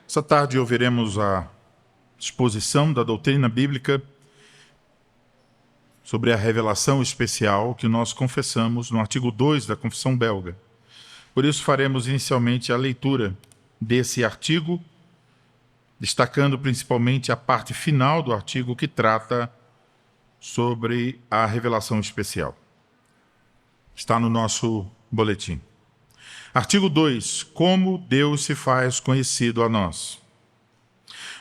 Essa tarde ouviremos a exposição da doutrina bíblica sobre a revelação especial que nós confessamos no artigo 2 da Confissão Belga. Por isso faremos inicialmente a leitura desse artigo, destacando principalmente a parte final do artigo que trata sobre a revelação especial. Está no nosso boletim. Artigo 2. Como Deus se faz conhecido a nós.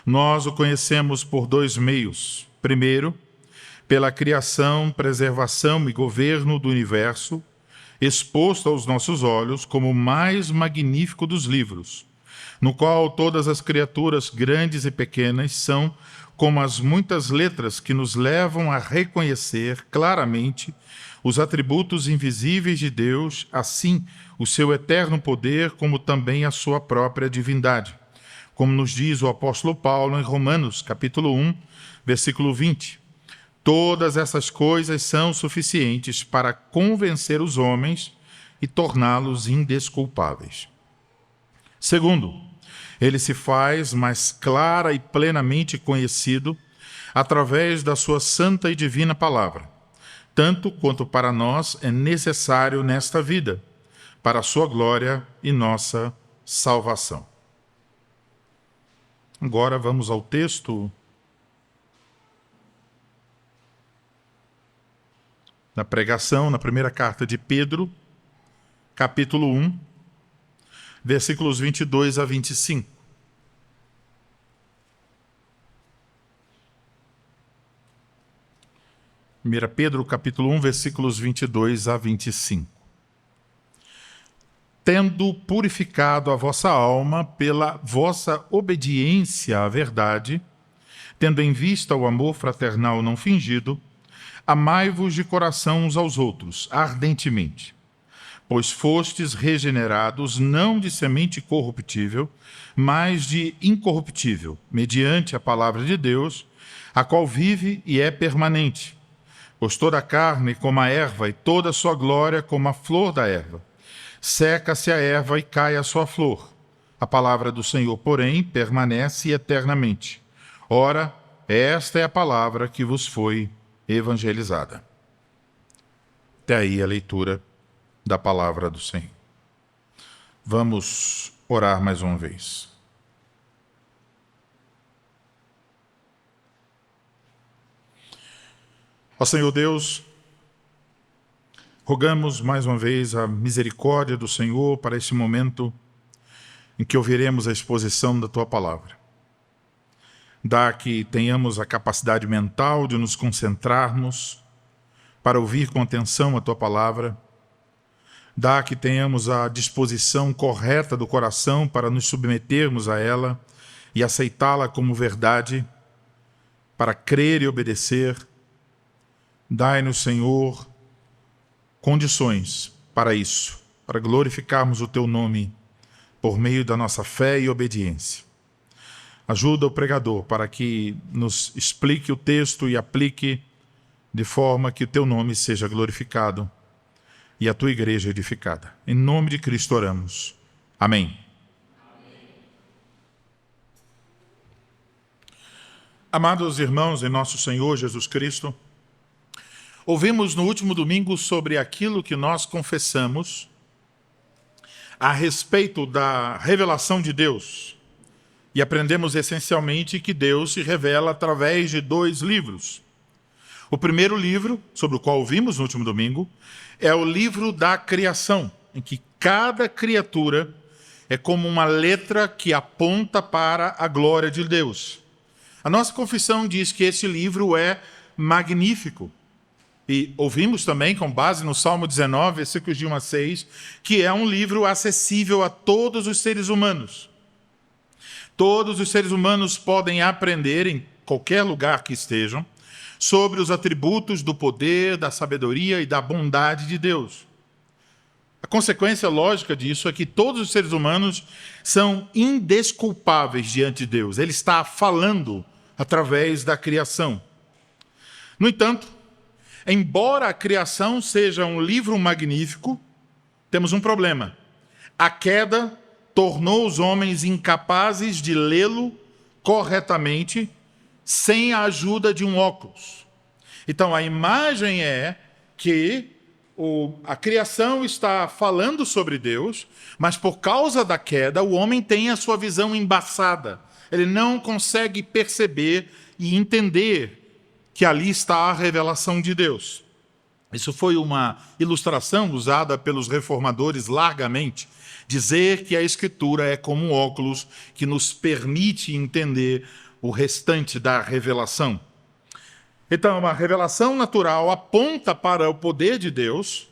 Nós o conhecemos por dois meios. Primeiro, pela criação, preservação e governo do universo, exposto aos nossos olhos como o mais magnífico dos livros, no qual todas as criaturas, grandes e pequenas, são como as muitas letras que nos levam a reconhecer claramente os atributos invisíveis de Deus, assim o seu eterno poder, como também a sua própria divindade. Como nos diz o apóstolo Paulo em Romanos, capítulo 1, versículo 20. Todas essas coisas são suficientes para convencer os homens e torná-los indesculpáveis. Segundo, ele se faz mais clara e plenamente conhecido através da sua santa e divina palavra, tanto quanto para nós é necessário nesta vida, para a sua glória e nossa salvação. Agora vamos ao texto da pregação na primeira carta de Pedro, capítulo 1, versículos 22 a 25. 1 Pedro, capítulo 1, versículos 22 a 25. Tendo purificado a vossa alma pela vossa obediência à verdade, tendo em vista o amor fraternal não fingido, amai-vos de coração uns aos outros, ardentemente, pois fostes regenerados não de semente corruptível, mas de incorruptível, mediante a palavra de Deus, a qual vive e é permanente. Pois toda a carne como a erva, e toda a sua glória como a flor da erva. Seca-se a erva e cai a sua flor. A palavra do Senhor, porém, permanece eternamente. Ora, esta é a palavra que vos foi evangelizada. Até aí a leitura da palavra do Senhor. Vamos orar mais uma vez. Ó Senhor Deus, rogamos mais uma vez a misericórdia do Senhor para esse momento em que ouviremos a exposição da Tua palavra. Dá que tenhamos a capacidade mental de nos concentrarmos para ouvir com atenção a Tua palavra. Dá que tenhamos a disposição correta do coração para nos submetermos a ela e aceitá-la como verdade, para crer e obedecer. Dai-nos, Senhor, condições para isso, para glorificarmos o Teu nome por meio da nossa fé e obediência. Ajuda o pregador para que nos explique o texto e aplique de forma que o Teu nome seja glorificado e a Tua igreja edificada. Em nome de Cristo oramos. Amém. Amados irmãos em nosso Senhor Jesus Cristo, ouvimos no último domingo sobre aquilo que nós confessamos a respeito da revelação de Deus. E aprendemos essencialmente que Deus se revela através de dois livros. O primeiro livro, sobre o qual ouvimos no último domingo, é o livro da criação, em que cada criatura é como uma letra que aponta para a glória de Deus. A nossa confissão diz que esse livro é magnífico. E ouvimos também, com base no Salmo 19, versículos de 1 a 6, que é um livro acessível a todos os seres humanos. Todos os seres humanos podem aprender, em qualquer lugar que estejam, sobre os atributos do poder, da sabedoria e da bondade de Deus. A consequência lógica disso é que todos os seres humanos são indesculpáveis diante de Deus. Ele está falando através da criação. No entanto, Embora a criação seja um livro magnífico, temos um problema. A queda tornou os homens incapazes de lê-lo corretamente sem a ajuda de um óculos. Então, a imagem é que a criação está falando sobre Deus, mas por causa da queda, o homem tem a sua visão embaçada. Ele não consegue perceber e entender que ali está a revelação de Deus. Isso foi uma ilustração usada pelos reformadores largamente, dizer que a Escritura é como um óculos que nos permite entender o restante da revelação. Então, a revelação natural aponta para o poder de Deus,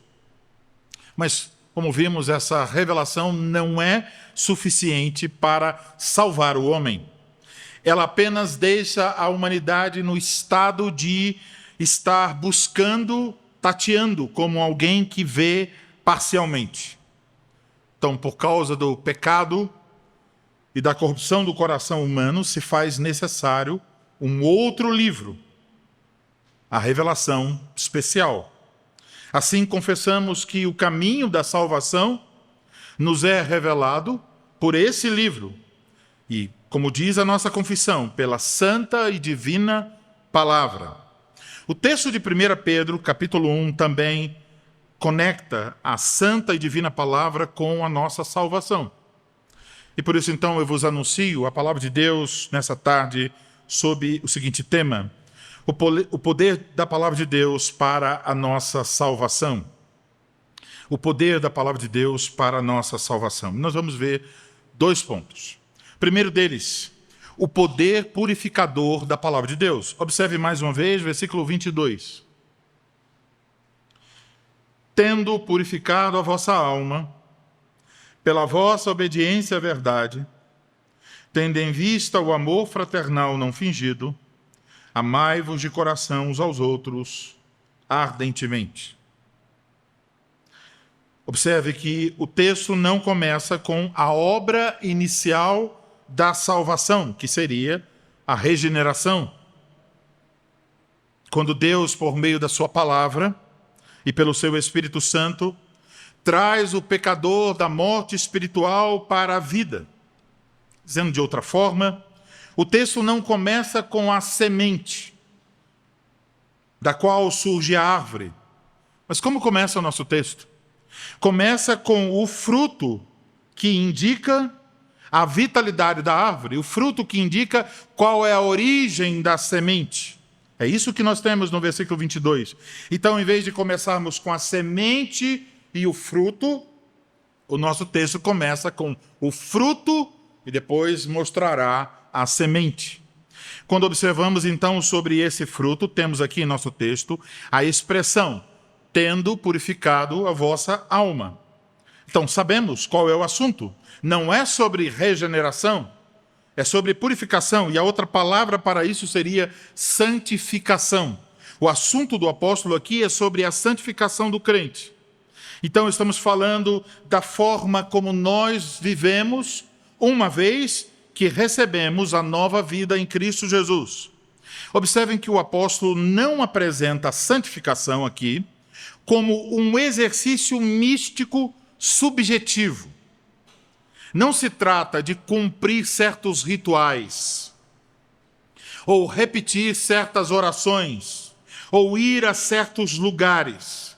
mas, como vimos, essa revelação não é suficiente para salvar o homem. Ela apenas deixa a humanidade no estado de estar buscando, tateando, como alguém que vê parcialmente. Então, por causa do pecado e da corrupção do coração humano, se faz necessário um outro livro, a revelação especial. Assim, confessamos que o caminho da salvação nos é revelado por esse livro. E, como diz a nossa confissão, pela santa e divina palavra. O texto de 1 Pedro, capítulo 1, também conecta a santa e divina palavra com a nossa salvação. E por isso, então, eu vos anuncio a palavra de Deus nessa tarde sob o seguinte tema: o poder da palavra de Deus para a nossa salvação. O poder da palavra de Deus para a nossa salvação. Nós vamos ver 2 pontos. Primeiro deles, o poder purificador da palavra de Deus. Observe mais uma vez, versículo 22. Tendo purificado a vossa alma, pela vossa obediência à verdade, tendo em vista o amor fraternal não fingido, amai-vos de coração uns aos outros ardentemente. Observe que o texto não começa com a obra inicial da salvação, que seria a regeneração. Quando Deus, por meio da sua palavra e pelo seu Espírito Santo, traz o pecador da morte espiritual para a vida. Dizendo de outra forma, o texto não começa com a semente, da qual surge a árvore. Mas como começa o nosso texto? Começa com o fruto que indica a vitalidade da árvore, o fruto que indica qual é a origem da semente. É isso que nós temos no versículo 22. Então, em vez de começarmos com a semente e o fruto, o nosso texto começa com o fruto e depois mostrará a semente. Quando observamos, então, sobre esse fruto, temos aqui em nosso texto a expressão, tendo purificado a vossa alma. Então, sabemos qual é o assunto. Não é sobre regeneração, é sobre purificação. E a outra palavra para isso seria santificação. O assunto do apóstolo aqui é sobre a santificação do crente. Então, estamos falando da forma como nós vivemos uma vez que recebemos a nova vida em Cristo Jesus. Observem que o apóstolo não apresenta a santificação aqui como um exercício místico subjetivo. Não se trata de cumprir certos rituais, ou repetir certas orações, ou ir a certos lugares.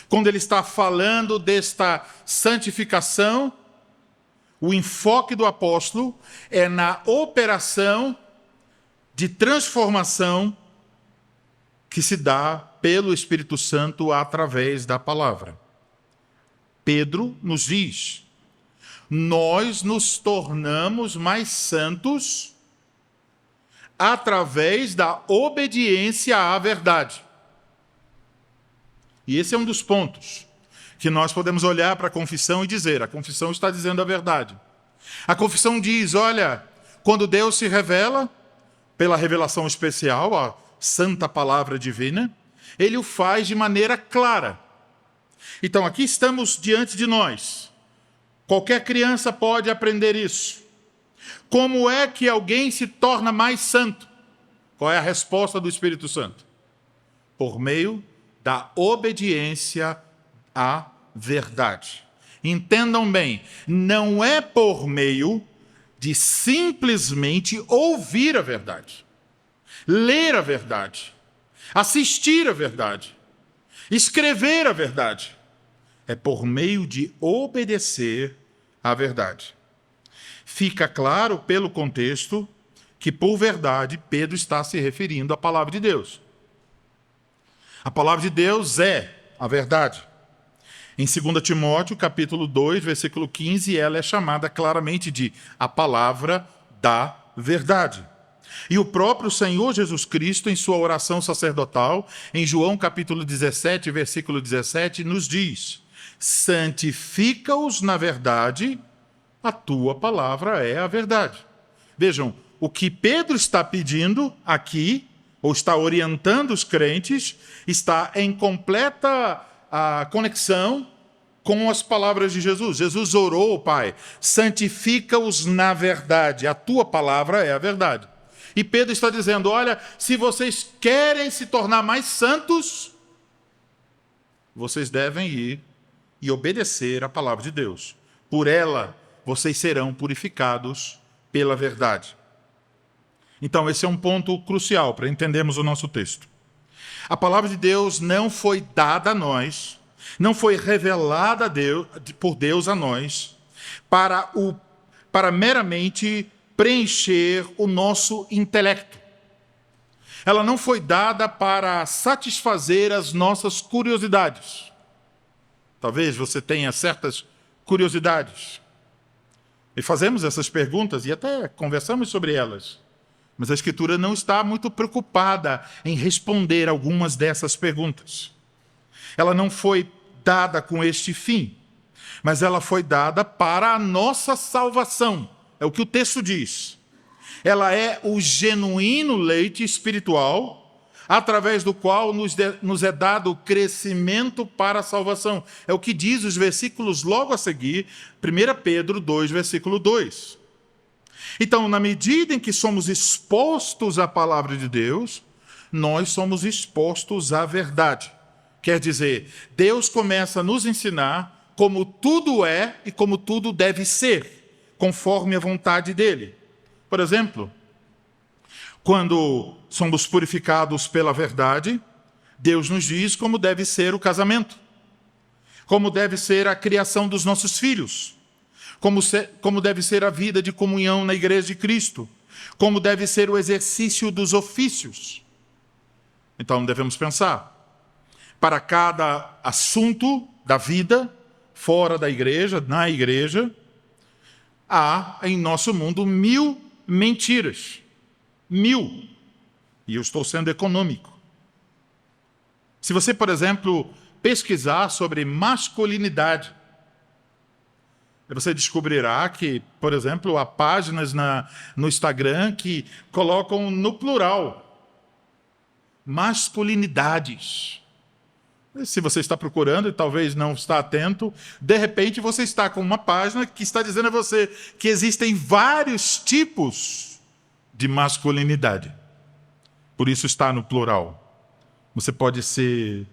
Quando ele está falando desta santificação, o enfoque do apóstolo é na operação de transformação que se dá pelo Espírito Santo através da palavra. Pedro nos diz: nós nos tornamos mais santos através da obediência à verdade. E esse é um dos pontos que nós podemos olhar para a confissão e dizer: a confissão está dizendo a verdade. A confissão diz: olha, quando Deus se revela, pela revelação especial, a santa palavra divina, ele o faz de maneira clara. Então, aqui estamos diante de nós. Qualquer criança pode aprender isso. Como é que alguém se torna mais santo? Qual é a resposta do Espírito Santo? Por meio da obediência à verdade. Entendam bem, não é por meio de simplesmente ouvir a verdade, ler a verdade, assistir a verdade, escrever a verdade. É por meio de obedecer à verdade. Fica claro pelo contexto que, por verdade, Pedro está se referindo à palavra de Deus. A palavra de Deus é a verdade. Em 2 Timóteo, capítulo 2, versículo 15, ela é chamada claramente de a palavra da verdade. E o próprio Senhor Jesus Cristo, em sua oração sacerdotal, em João capítulo 17, versículo 17, nos diz: santifica-os na verdade, a tua palavra é a verdade. Vejam, o que Pedro está pedindo aqui, ou está orientando os crentes, está em completa conexão com as palavras de Jesus. Jesus orou, Pai, santifica-os na verdade, a tua palavra é a verdade. E Pedro está dizendo, olha, se vocês querem se tornar mais santos, vocês devem ir e obedecer a palavra de Deus. Por ela, vocês serão purificados pela verdade. Então, esse é um ponto crucial para entendermos o nosso texto. A palavra de Deus não foi dada a nós, não foi revelada por Deus a nós, para meramente preencher o nosso intelecto. Ela não foi dada para satisfazer as nossas curiosidades. Talvez você tenha certas curiosidades. E fazemos essas perguntas e até conversamos sobre elas. Mas a Escritura não está muito preocupada em responder algumas dessas perguntas. Ela não foi dada com este fim, mas ela foi dada para a nossa salvação. É o que o texto diz. Ela é o genuíno leite espiritual, através do qual nos é dado o crescimento para a salvação. É o que diz os versículos logo a seguir, 1 Pedro 2, versículo 2. Então, na medida em que somos expostos à palavra de Deus, nós somos expostos à verdade. Quer dizer, Deus começa a nos ensinar como tudo é e como tudo deve ser, conforme a vontade dele. Por exemplo, quando somos purificados pela verdade, Deus nos diz como deve ser o casamento, como deve ser a criação dos nossos filhos, como deve ser a vida de comunhão na igreja de Cristo, como deve ser o exercício dos ofícios. Então devemos pensar, para cada assunto da vida, fora da igreja, na igreja, há em nosso mundo 1000 mentiras. 1000. E eu estou sendo econômico. Se você, por exemplo, pesquisar sobre masculinidade, você descobrirá que, por exemplo, há páginas no Instagram que colocam no plural masculinidades. Se você está procurando e talvez não está atento, de repente você está com uma página que está dizendo a você que existem vários tipos de masculinidade. Por isso está no plural. Você pode ser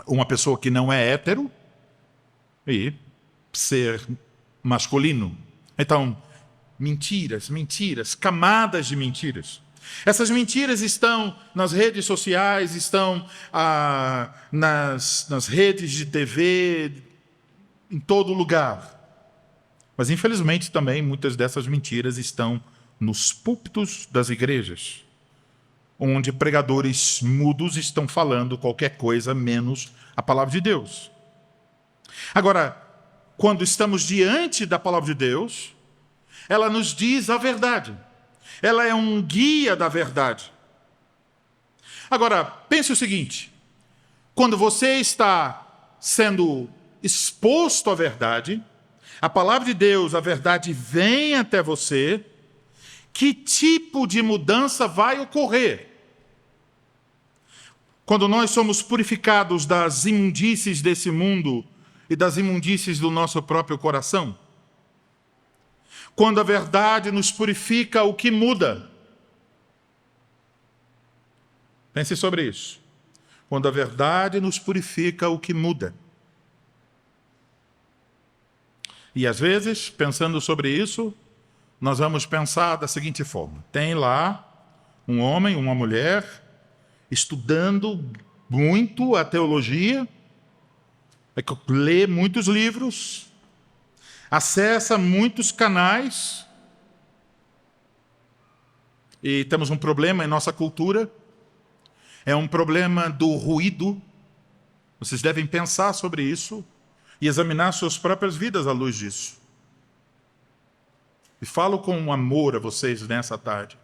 uma pessoa que não é hétero e ser masculino. Então, mentiras, camadas de mentiras. Essas mentiras estão nas redes sociais, estão nas redes de TV, em todo lugar. Mas, infelizmente, também muitas dessas mentiras estão nos púlpitos das igrejas, onde pregadores mudos estão falando qualquer coisa menos a palavra de Deus. Agora, quando estamos diante da palavra de Deus, ela nos diz a verdade. Ela é um guia da verdade. Agora, pense o seguinte: quando você está sendo exposto à verdade, a palavra de Deus, a verdade vem até você, que tipo de mudança vai ocorrer? Quando nós somos purificados das imundícies desse mundo e das imundícies do nosso próprio coração? Quando a verdade nos purifica, o que muda? Pense sobre isso. Quando a verdade nos purifica, o que muda? E às vezes, pensando sobre isso, nós vamos pensar da seguinte forma: tem lá um homem, uma mulher, estudando muito a teologia, lê muitos livros, acessa muitos canais, e temos um problema em nossa cultura, é um problema do ruído. Vocês devem pensar sobre isso e examinar suas próprias vidas à luz disso. E falo com amor a vocês nessa tarde.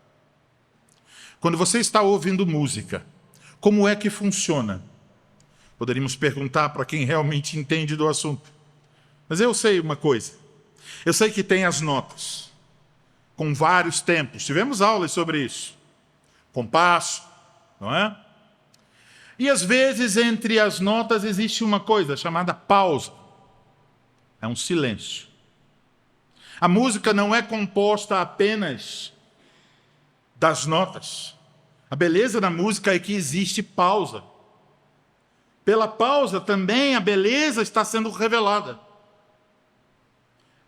Quando você está ouvindo música, como é que funciona? Poderíamos perguntar para quem realmente entende do assunto. Mas eu sei uma coisa. Eu sei que tem as notas, com vários tempos. Tivemos aulas sobre isso. Compasso, não é? E às vezes entre as notas existe uma coisa chamada pausa. É um silêncio. A música não é composta apenas das notas. A beleza da música é que existe pausa. Pela pausa também a beleza está sendo revelada.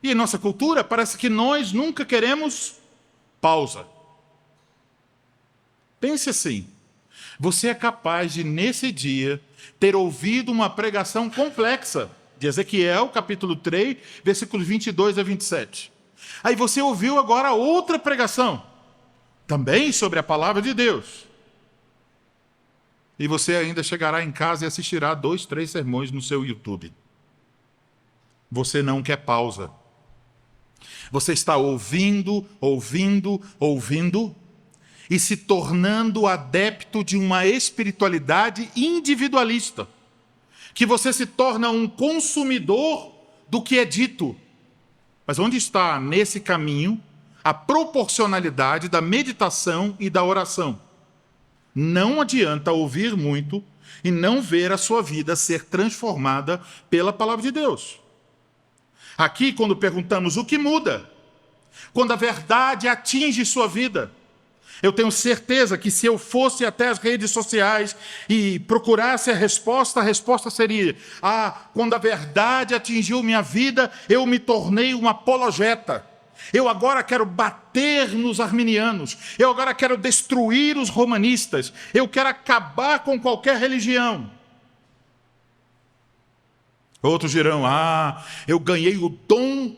E em nossa cultura parece que nós nunca queremos pausa. Pense assim: você é capaz de, nesse dia, ter ouvido uma pregação complexa de Ezequiel, capítulo 3, versículos 22 a 27. Aí você ouviu agora outra pregação, também sobre a palavra de Deus. E você ainda chegará em casa e assistirá 2, 3 sermões no seu YouTube. Você não quer pausa. Você está ouvindo, e se tornando adepto de uma espiritualidade individualista, que você se torna um consumidor do que é dito. Mas onde está, nesse caminho, a proporcionalidade da meditação e da oração? Não adianta ouvir muito e não ver a sua vida ser transformada pela palavra de Deus. Aqui, quando perguntamos o que muda, quando a verdade atinge sua vida, eu tenho certeza que se eu fosse até as redes sociais e procurasse a resposta seria: quando a verdade atingiu minha vida, eu me tornei um apologeta. Eu agora quero bater nos arminianos. Eu agora quero destruir os romanistas. Eu quero acabar com qualquer religião. Outros dirão: eu ganhei o dom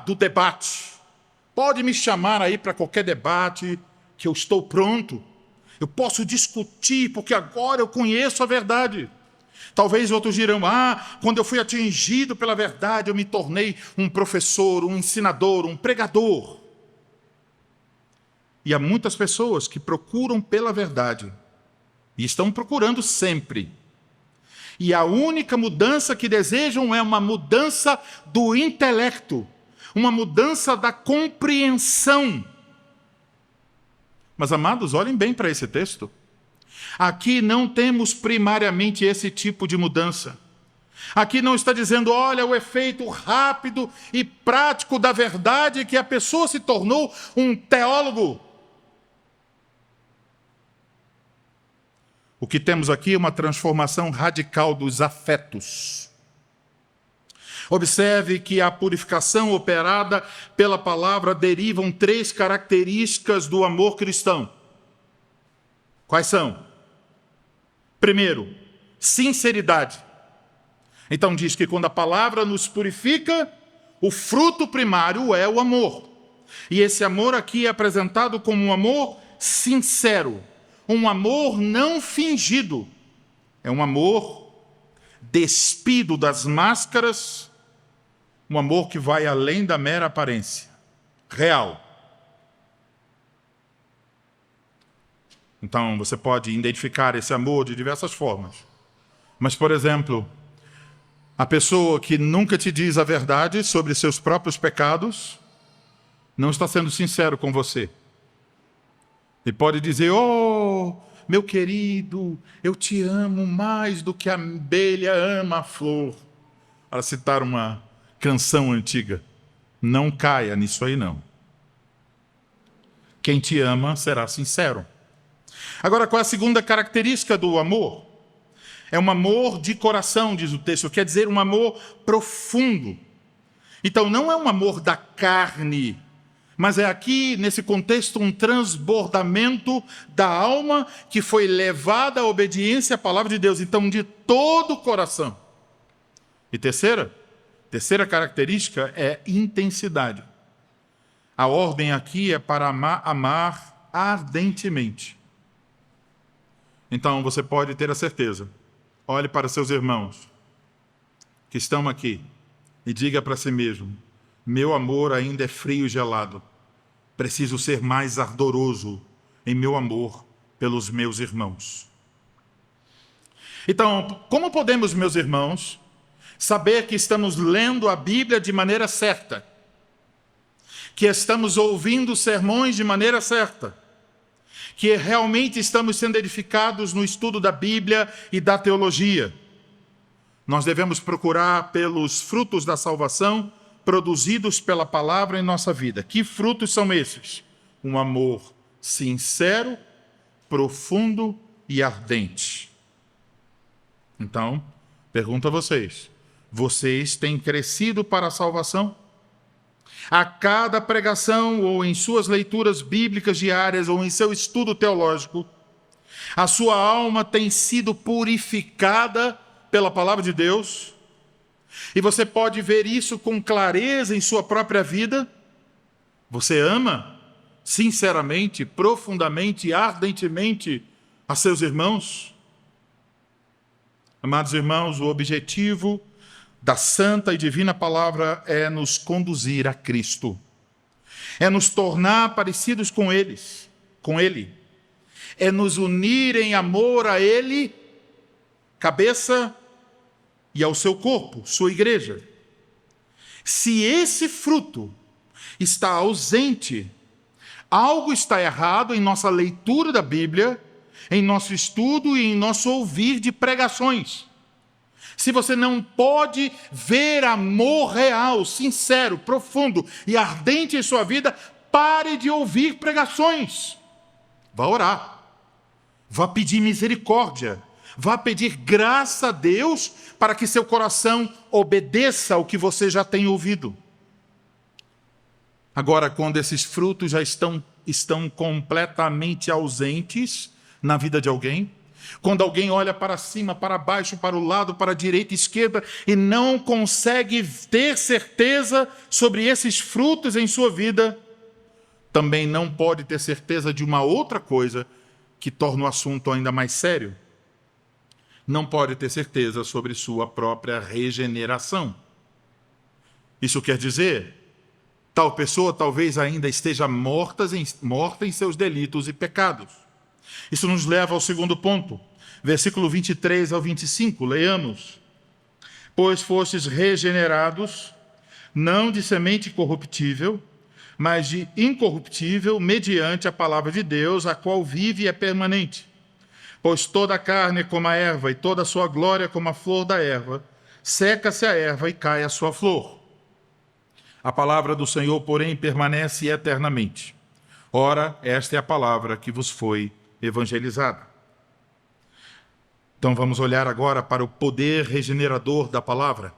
do debate. Pode me chamar aí para qualquer debate, que eu estou pronto. Eu posso discutir, porque agora eu conheço a verdade. Talvez outros dirão: quando eu fui atingido pela verdade, eu me tornei um professor, um ensinador, um pregador. E há muitas pessoas que procuram pela verdade, e estão procurando sempre. E a única mudança que desejam é uma mudança do intelecto, uma mudança da compreensão. Mas, amados, olhem bem para esse texto. Aqui não temos primariamente esse tipo de mudança. Aqui não está dizendo: olha o efeito rápido e prático da verdade, que a pessoa se tornou um teólogo. O que temos aqui é uma transformação radical dos afetos. Observe que a purificação operada pela palavra derivam 3 características do amor cristão. Quais são? Primeiro, sinceridade. Então diz que quando a palavra nos purifica, o fruto primário é o amor. E esse amor aqui é apresentado como um amor sincero, um amor não fingido. É um amor despido das máscaras, um amor que vai além da mera aparência, real. Então, você pode identificar esse amor de diversas formas. Mas, por exemplo, a pessoa que nunca te diz a verdade sobre seus próprios pecados não está sendo sincero com você. E pode dizer: meu querido, eu te amo mais do que a abelha ama a flor. Para citar uma canção antiga. Não caia nisso aí, não. Quem te ama será sincero. Agora, qual é a segunda característica do amor? É um amor de coração, diz o texto, quer dizer, um amor profundo. Então, não é um amor da carne, mas é aqui, nesse contexto, um transbordamento da alma que foi levada à obediência à palavra de Deus. Então, de todo o coração. E terceira característica é intensidade. A ordem aqui é para amar ardentemente. Então, você pode ter a certeza. Olhe para seus irmãos que estão aqui e diga para si mesmo: meu amor ainda é frio e gelado. Preciso ser mais ardoroso em meu amor pelos meus irmãos. Então, como podemos, meus irmãos, saber que estamos lendo a Bíblia de maneira certa? Que estamos ouvindo sermões de maneira certa? Que realmente estamos sendo edificados no estudo da Bíblia e da teologia? Nós devemos procurar pelos frutos da salvação produzidos pela palavra em nossa vida. Que frutos são esses? Um amor sincero, profundo e ardente. Então, pergunto a vocês: vocês têm crescido para a salvação? A cada pregação, ou em suas leituras bíblicas diárias, ou em seu estudo teológico, a sua alma tem sido purificada pela palavra de Deus? E você pode ver isso com clareza em sua própria vida? Você ama, sinceramente, profundamente e ardentemente a seus irmãos? Amados irmãos, o objetivo da santa e divina palavra é nos conduzir a Cristo. É nos tornar parecidos com Ele. É nos unir em amor a Ele, cabeça, e ao seu corpo, sua igreja. Se esse fruto está ausente, algo está errado em nossa leitura da Bíblia, em nosso estudo e em nosso ouvir de pregações. Se você não pode ver amor real, sincero, profundo e ardente em sua vida, pare de ouvir pregações. Vá orar. Vá pedir misericórdia. Vá pedir graça a Deus para que seu coração obedeça ao que você já tem ouvido. Agora, quando esses frutos já estão completamente ausentes na vida de alguém, quando alguém olha para cima, para baixo, para o lado, para a direita e esquerda e não consegue ter certeza sobre esses frutos em sua vida, também não pode ter certeza de uma outra coisa que torna o assunto ainda mais sério. Não pode ter certeza sobre sua própria regeneração. Isso quer dizer, tal pessoa talvez ainda esteja morta em seus delitos e pecados. Isso nos leva ao segundo ponto, versículo 23 ao 25, leiamos. Pois fostes regenerados, não de semente corruptível, mas de incorruptível, mediante a palavra de Deus, a qual vive e é permanente. Pois toda a carne é como a erva, e toda a sua glória como a flor da erva. Seca-se a erva e cai a sua flor. A palavra do Senhor, porém, permanece eternamente. Ora, esta é a palavra que vos foi evangelizada. Então vamos olhar agora para o poder regenerador da palavra.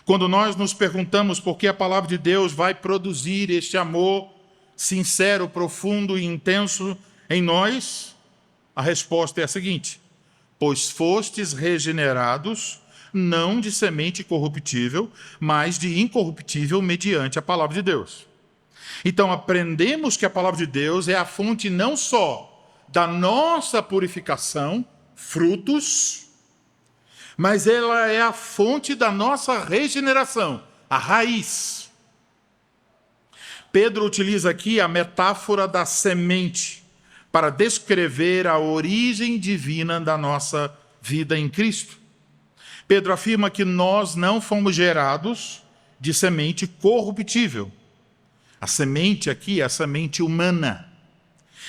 Quando nós nos perguntamos por que a palavra de Deus vai produzir este amor sincero, profundo e intenso em nós, a resposta é a seguinte: pois fostes regenerados, não de semente corruptível, mas de incorruptível mediante a palavra de Deus. Então aprendemos que a palavra de Deus é a fonte não só da nossa purificação, frutos, mas ela é a fonte da nossa regeneração, a raiz. Pedro utiliza aqui a metáfora da semente para descrever a origem divina da nossa vida em Cristo. Pedro afirma que nós não fomos gerados de semente corruptível. A semente aqui é a semente humana.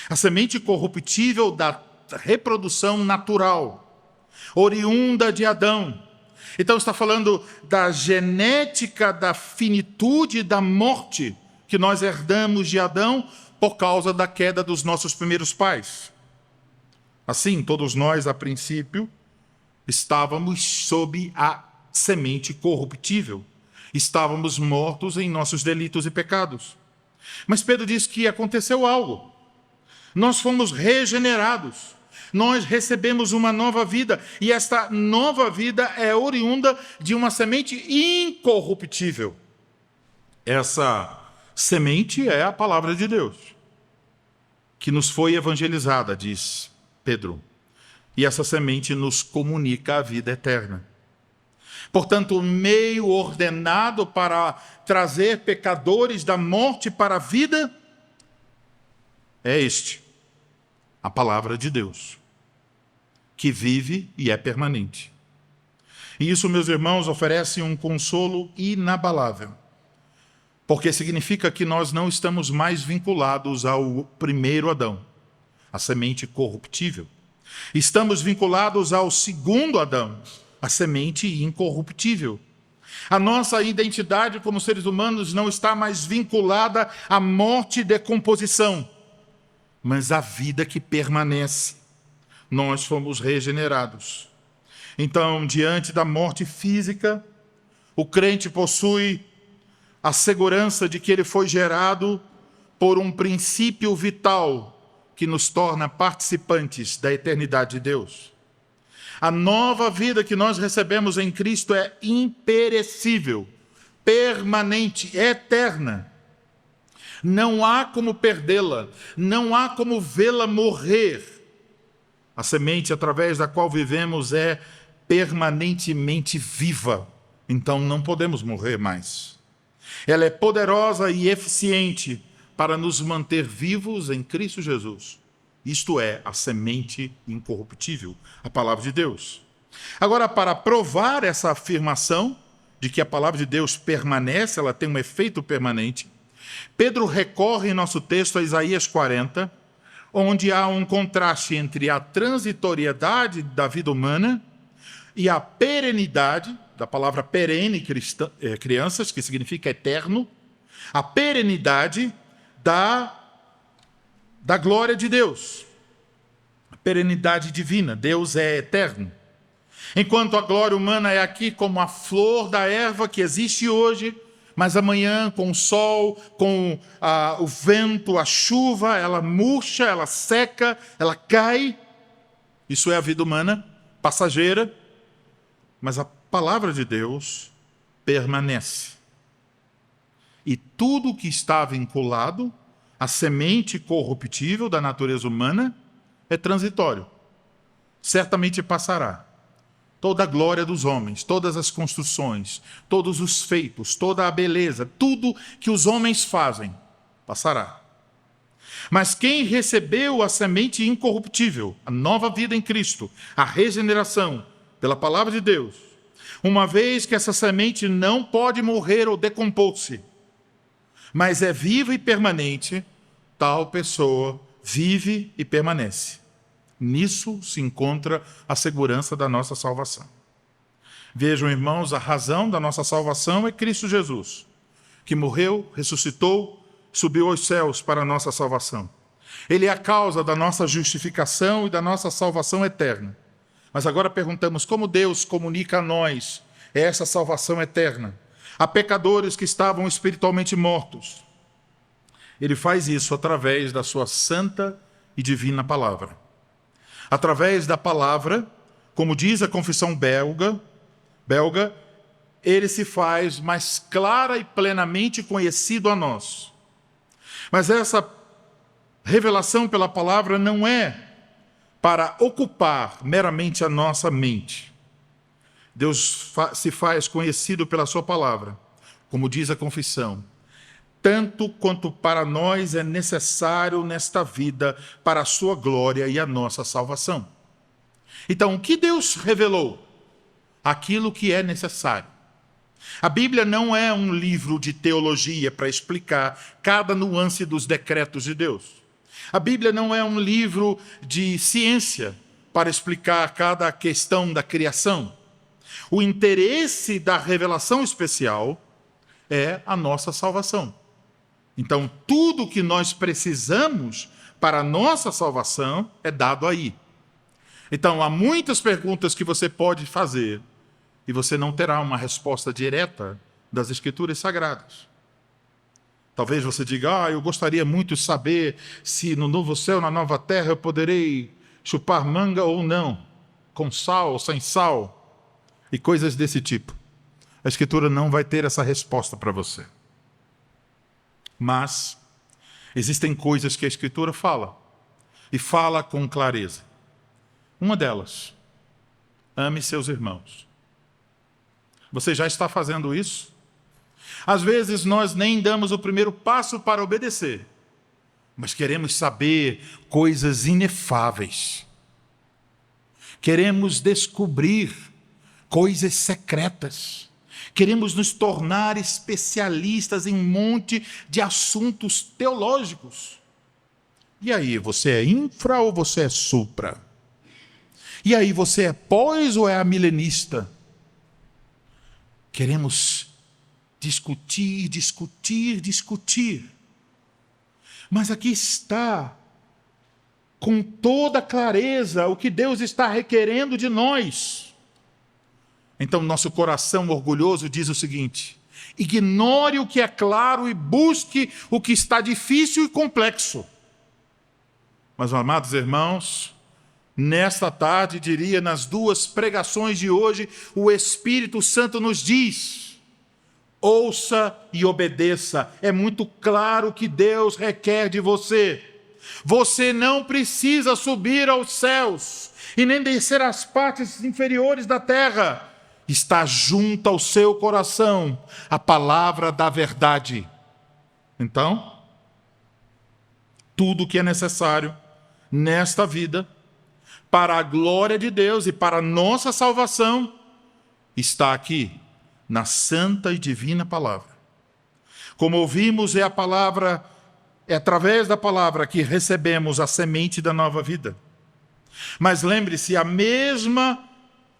A semente corruptível da reprodução natural, oriunda de Adão. Então está falando da genética, da finitude, da morte que nós herdamos de Adão por causa da queda dos nossos primeiros pais. Assim, todos nós, a princípio, estávamos sob a semente corruptível. Estávamos mortos em nossos delitos e pecados. Mas Pedro diz que aconteceu algo. Nós fomos regenerados. Nós recebemos uma nova vida. E esta nova vida é oriunda de uma semente incorruptível. Essa semente é a palavra de Deus, que nos foi evangelizada, diz Pedro. E essa semente nos comunica a vida eterna. Portanto, o meio ordenado para trazer pecadores da morte para a vida é este: a palavra de Deus, que vive e é permanente. E isso, meus irmãos, oferece um consolo inabalável, porque significa que nós não estamos mais vinculados ao primeiro Adão, a semente corruptível. Estamos vinculados ao segundo Adão, a semente incorruptível. A nossa identidade como seres humanos não está mais vinculada à morte e decomposição, mas à vida que permanece. Nós fomos regenerados. Então, diante da morte física, o crente possui a segurança de que ele foi gerado por um princípio vital que nos torna participantes da eternidade de Deus. A nova vida que nós recebemos em Cristo é imperecível, permanente, eterna. Não há como perdê-la, não há como vê-la morrer. A semente através da qual vivemos é permanentemente viva, então não podemos morrer mais. Ela é poderosa e eficiente para nos manter vivos em Cristo Jesus. Isto é a semente incorruptível, a palavra de Deus. Agora, para provar essa afirmação de que a palavra de Deus permanece, ela tem um efeito permanente, Pedro recorre em nosso texto a Isaías 40, onde há um contraste entre a transitoriedade da vida humana e a perenidade, da palavra perene, crianças, que significa eterno, a perenidade da glória de Deus, a perenidade divina. Deus é eterno. Enquanto a glória humana é aqui como a flor da erva que existe hoje, mas amanhã, com o sol, com o vento, a chuva, ela murcha, ela seca, ela cai. Isso é a vida humana, passageira. Mas a palavra de Deus permanece. E tudo que está vinculado à semente corruptível da natureza humana é transitório. Certamente passará. Toda a glória dos homens, todas as construções, todos os feitos, toda a beleza, tudo que os homens fazem, passará. Mas quem recebeu a semente incorruptível, a nova vida em Cristo, a regeneração pela palavra de Deus, uma vez que essa semente não pode morrer ou decompor-se, mas é viva e permanente, tal pessoa vive e permanece. Nisso se encontra a segurança da nossa salvação. Vejam, irmãos, a razão da nossa salvação é Cristo Jesus, que morreu, ressuscitou, subiu aos céus para a nossa salvação. Ele é a causa da nossa justificação e da nossa salvação eterna. Mas agora perguntamos como Deus comunica a nós essa salvação eterna, a pecadores que estavam espiritualmente mortos. Ele faz isso através da sua santa e divina palavra. Através da palavra, como diz a confissão belga, ele se faz mais clara e plenamente conhecido a nós. Mas essa revelação pela palavra não é para ocupar meramente a nossa mente. Deus se faz conhecido pela sua palavra, como diz a confissão, tanto quanto para nós é necessário nesta vida para a sua glória e a nossa salvação. Então, o que Deus revelou? Aquilo que é necessário. A Bíblia não é um livro de teologia para explicar cada nuance dos decretos de Deus. A Bíblia não é um livro de ciência para explicar cada questão da criação. O interesse da revelação especial é a nossa salvação. Então, tudo que nós precisamos para a nossa salvação é dado aí. Então, há muitas perguntas que você pode fazer e você não terá uma resposta direta das Escrituras Sagradas. Talvez você diga, eu gostaria muito de saber se no novo céu, na nova terra, eu poderei chupar manga ou não, com sal ou sem sal, e coisas desse tipo. A Escritura não vai ter essa resposta para você. Mas existem coisas que a Escritura fala, e fala com clareza. Uma delas, ame seus irmãos. Você já está fazendo isso? Às vezes nós nem damos o primeiro passo para obedecer, mas queremos saber coisas inefáveis. Queremos descobrir coisas secretas. Queremos nos tornar especialistas em um monte de assuntos teológicos. E aí, você é infra ou você é supra? E aí, você é pós ou é amilenista? Queremos discutir. Mas aqui está, com toda clareza, o que Deus está requerendo de nós. Então, nosso coração orgulhoso diz o seguinte: ignore o que é claro e busque o que está difícil e complexo. Mas, amados irmãos, nesta tarde, diria, nas duas pregações de hoje, o Espírito Santo nos diz: ouça e obedeça. É muito claro o que Deus requer de você. Você não precisa subir aos céus e nem descer às partes inferiores da terra. Está junto ao seu coração a palavra da verdade. Então, tudo o que é necessário nesta vida, para a glória de Deus e para a nossa salvação, está aqui, na santa e divina palavra. Como ouvimos, é através da palavra que recebemos a semente da nova vida. Mas lembre-se, a mesma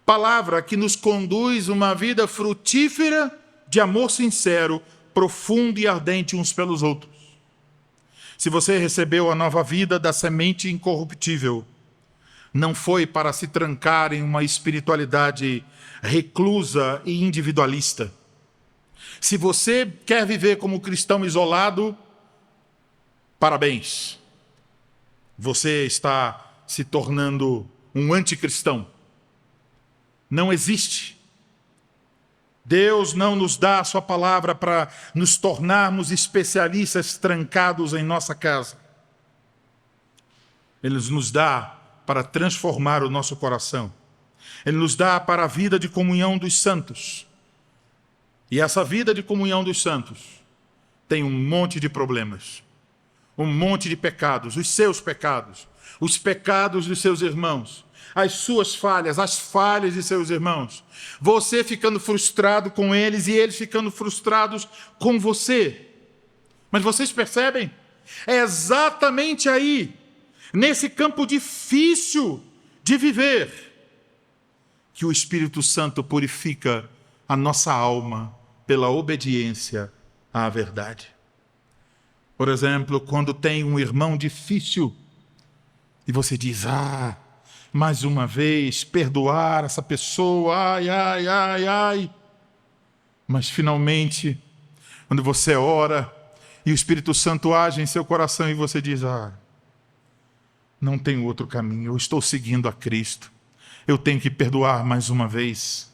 palavra que nos conduz uma vida frutífera de amor sincero, profundo e ardente uns pelos outros. Se você recebeu a nova vida da semente incorruptível, não foi para se trancar em uma espiritualidade reclusa e individualista. Se você quer viver como cristão isolado, parabéns. Você está se tornando um anticristão. Não existe. Deus não nos dá a sua palavra para nos tornarmos especialistas trancados em nossa casa. Ele nos dá para transformar o nosso coração. Ele nos dá para a vida de comunhão dos santos. E essa vida de comunhão dos santos tem um monte de problemas, um monte de pecados, os seus pecados, os pecados dos seus irmãos, as suas falhas, as falhas de seus irmãos. Você ficando frustrado com eles e eles ficando frustrados com você. Mas vocês percebem? É exatamente aí, nesse campo difícil de viver, que o Espírito Santo purifica a nossa alma pela obediência à verdade. Por exemplo, quando tem um irmão difícil e você diz, mais uma vez, perdoar essa pessoa, ai. Mas finalmente, quando você ora e o Espírito Santo age em seu coração e você diz, não tem outro caminho, eu estou seguindo a Cristo, eu tenho que perdoar mais uma vez.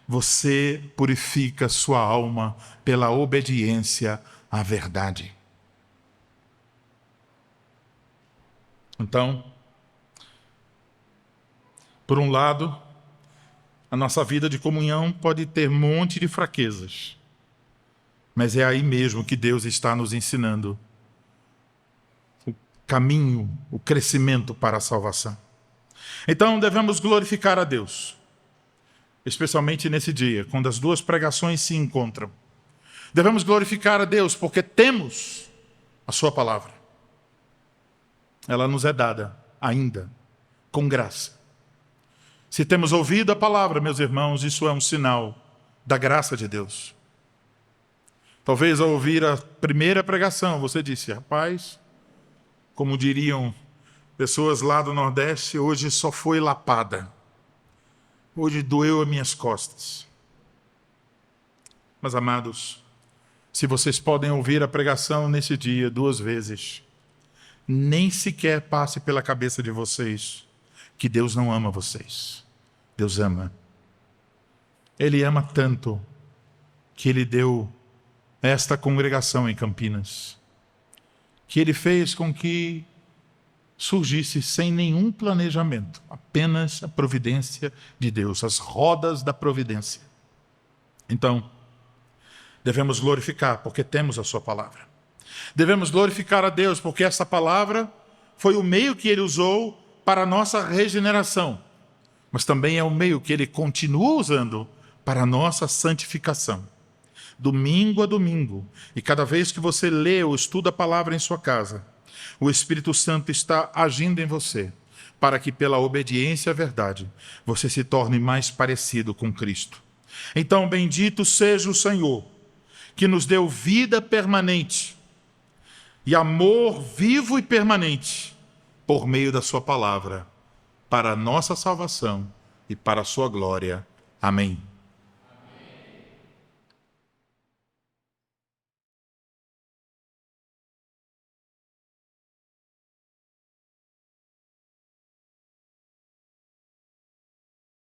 Você purifica sua alma pela obediência à verdade. Então, por um lado, a nossa vida de comunhão pode ter um monte de fraquezas, mas é aí mesmo que Deus está nos ensinando o caminho, o crescimento para a salvação. Então, devemos glorificar a Deus, especialmente nesse dia, quando as duas pregações se encontram. Devemos glorificar a Deus porque temos a sua palavra. Ela nos é dada ainda, com graça. Se temos ouvido a palavra, meus irmãos, isso é um sinal da graça de Deus. Talvez ao ouvir a primeira pregação, você disse, rapaz, como diriam Pessoas lá do Nordeste, hoje só foi lapada. Hoje doeu as minhas costas. Mas, amados, se vocês podem ouvir a pregação nesse dia 2 vezes, nem sequer passe pela cabeça de vocês que Deus não ama vocês. Deus ama. Ele ama tanto que Ele deu esta congregação em Campinas, que Ele fez com que surgisse sem nenhum planejamento, apenas a providência de Deus, as rodas da providência. Então, devemos glorificar, porque temos a sua palavra. Devemos glorificar a Deus, porque essa palavra foi o meio que Ele usou para a nossa regeneração, mas também é o meio que Ele continua usando para a nossa santificação. Domingo a domingo, e cada vez que você lê ou estuda a palavra em sua casa, o Espírito Santo está agindo em você, para que pela obediência à verdade, você se torne mais parecido com Cristo. Então, bendito seja o Senhor, que nos deu vida permanente e amor vivo e permanente por meio da sua palavra, para a nossa salvação e para a sua glória. Amém.